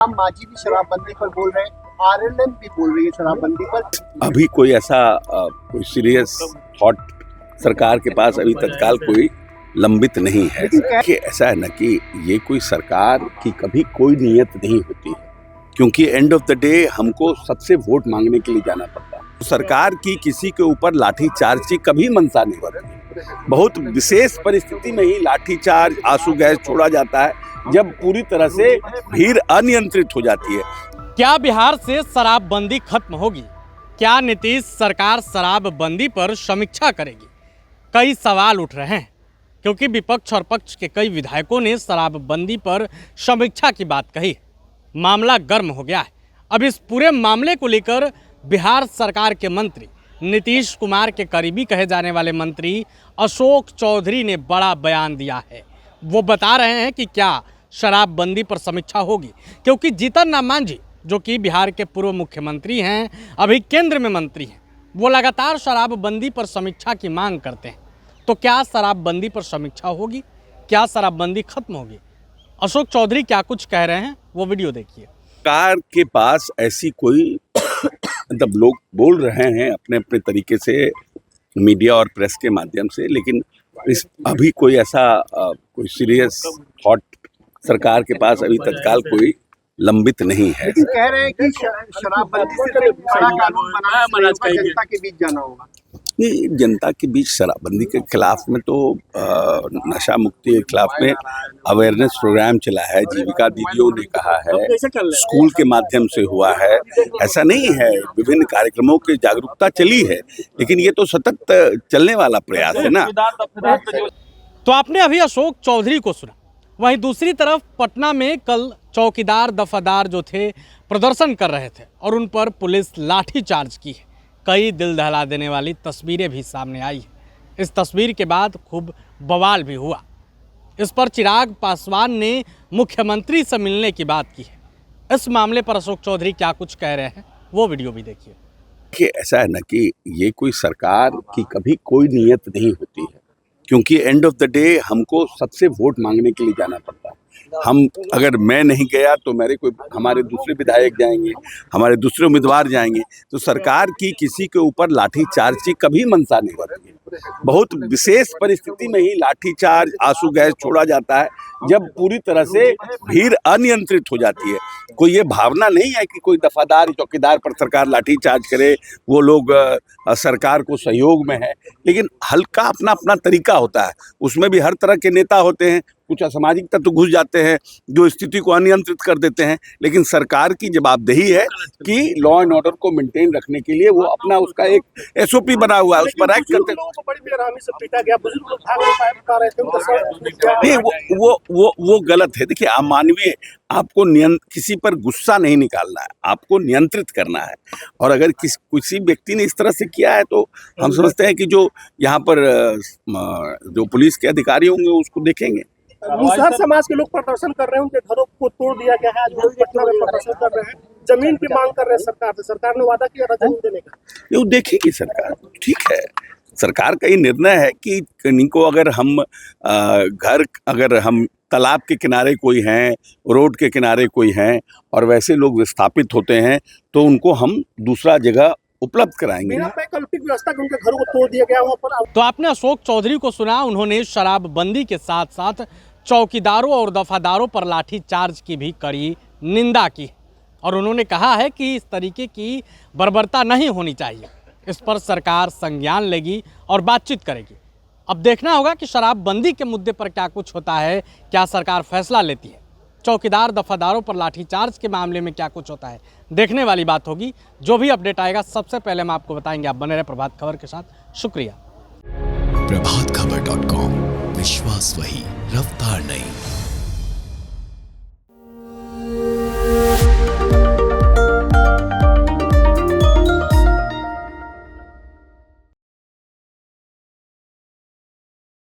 मांझी भी शराबबंदी पर बोल रहे हैं, आरएलएम भी बोल रही है शराबबंदी पर। अभी कोई ऐसा कोई सीरियस थॉट सरकार के पास अभी तत्काल कोई लंबित नहीं है। कि ऐसा है ना कि ये कोई सरकार की कभी कोई नियत नहीं होती है, क्योंकि एंड ऑफ द डे हमको सबसे वोट मांगने के लिए जाना पड़ता है। सरकार की किसी के ऊपर लाठीचार्ज की कभी मंशा नहीं होती। बहुत विशेष परिस्थिति में ही लाठीचार्ज, आंसू गैस छोड़ा जाता है, जब पूरी तरह से भीड़ अनियंत्रित हो जाती है। क्या बिहार से शराबबंदी खत्म होगी? क्या नीतीश सरकार शराबबंदी पर समीक्षा करेगी? कई सवाल उठ रहे हैं, क्योंकि विपक्ष और पक्ष के कई विधायकों ने शराबबंदी पर समीक्षा की बात कही। मामला गर्म हो गया है। अब इस पूरे मामले को लेकर बिहार सरकार के मंत्री, नीतीश कुमार के करीबी कहे जाने वाले मंत्री अशोक चौधरी ने बड़ा बयान दिया है। वो बता रहे हैं कि क्या शराबबंदी पर समीक्षा होगी, क्योंकि जीतन राम मांझी जो कि बिहार के पूर्व मुख्यमंत्री हैं, अभी केंद्र में मंत्री हैं, वो लगातार शराबबंदी पर समीक्षा की मांग करते हैं। तो क्या शराबबंदी पर समीक्षा होगी? क्या शराबबंदी खत्म होगी? अशोक चौधरी क्या कुछ कह रहे हैं, वो वीडियो देखिए। सरकार के पास ऐसी कोई मतलब लोग बोल रहे हैं अपने अपने तरीके से मीडिया और प्रेस के माध्यम से, लेकिन अभी कोई ऐसा कोई सीरियस थॉट सरकार के पास अभी तत्काल कोई लंबित नहीं है। कह रहे हैं कि शराबबंदी से बड़ा कानून बनाना होगा, जनता के बीच जाना होगा। ये जनता के बीच शराबबंदी के खिलाफ में तो नशा मुक्ति के खिलाफ में अवेयरनेस प्रोग्राम चला है, जीविका दीदियों ने कहा है, स्कूल के माध्यम से हुआ है। ऐसा नहीं है, विभिन्न कार्यक्रमों की जागरूकता चली है, लेकिन ये तो सतत चलने वाला प्रयास है ना। तो आपने अभी अशोक चौधरी को सुना। वहीं दूसरी तरफ पटना में कल चौकीदार दफादार जो थे प्रदर्शन कर रहे थे और उन पर पुलिस लाठीचार्ज की है। कई दिल दहला देने वाली तस्वीरें भी सामने आई हैं। इस तस्वीर के बाद खूब बवाल भी हुआ। इस पर चिराग पासवान ने मुख्यमंत्री से मिलने की बात की है। इस मामले पर अशोक चौधरी क्या कुछ कह रहे हैं, वो वीडियो भी देखिए। कि ऐसा है ना कि ये कोई सरकार की कभी कोई नियत नहीं होती है, क्योंकि एंड ऑफ द डे हमको सबसे वोट मांगने के लिए जाना पड़ता है। हम अगर मैं नहीं गया तो हमारे दूसरे विधायक जाएंगे, हमारे दूसरे उम्मीदवार जाएंगे। तो सरकार की किसी के ऊपर लाठीचार्ज की कभी मंशा नहीं होती है। बहुत विशेष परिस्थिति में ही लाठीचार्ज, आंसू गैस छोड़ा जाता है, जब पूरी तरह से भीड़ अनियंत्रित हो जाती है। कोई ये भावना नहीं है कि कोई दफादार चौकीदार पर सरकार लाठीचार्ज करे, वो लोग सरकार को सहयोग में है, लेकिन हल्का अपना अपना तरीका होता है। उसमें भी हर तरह के नेता होते हैं, कुछ असामाजिक तत्व घुस जाते हैं जो स्थिति को अनियंत्रित कर देते हैं, लेकिन सरकार की जवाबदेही है कि लॉ एंड ऑर्डर को मेंटेन रखने के लिए वो अपना उसका एक एसओपी बना हुआ है, उस पर एक्ट करते हैं। नहीं, वो गलत है। देखिए, अमानवीय, आपको किसी पर गुस्सा नहीं निकालना है, आपको नियंत्रित करना है। और अगर किसी व्यक्ति ने इस तरह से किया है तो हम समझते हैं कि जो यहाँ पर जो पुलिस के अधिकारी होंगे उसको देखेंगे। मुसहर समाज के लोग प्रदर्शन कर रहे हैं, उनके घरों को तोड़ दिया गया है। आज पटना में प्रदर्शन कर रहे हैं, जमीन की मांग कर रहे हैं सरकार से। सरकार ने वादा किया जमीन देने का। ये देखेगी सरकार, ठीक है। सरकार का ये निर्णय है कि इनको अगर हम तालाब के किनारे कोई हैं, रोड के किनारे कोई हैं और वैसे लोग विस्थापित होते हैं तो उनको हम दूसरा जगह उपलब्ध कराएंगे। वैकल्पिक व्यवस्था उनके घरों को तोड़ दिया गया वहाँ पर। तो आपने अशोक चौधरी को सुना। उन्होंने शराबबंदी के साथ साथ चौकीदारों और दफादारों पर लाठीचार्ज की भी कड़ी निंदा की और उन्होंने कहा है कि इस तरीके की बर्बरता नहीं होनी चाहिए। इस पर सरकार संज्ञान लेगी और बातचीत करेगी। अब देखना होगा कि शराबबंदी के मुद्दे पर क्या कुछ होता है, क्या सरकार फैसला लेती है। चौकीदार दफादारों पर लाठीचार्ज के मामले में क्या कुछ होता है, देखने वाली बात होगी। जो भी अपडेट आएगा सबसे पहले हम आपको बताएंगे। आप बने रहे प्रभात खबर के साथ। शुक्रिया। प्रभातखबर.com, विश्वास वही, रफ्तार नहीं।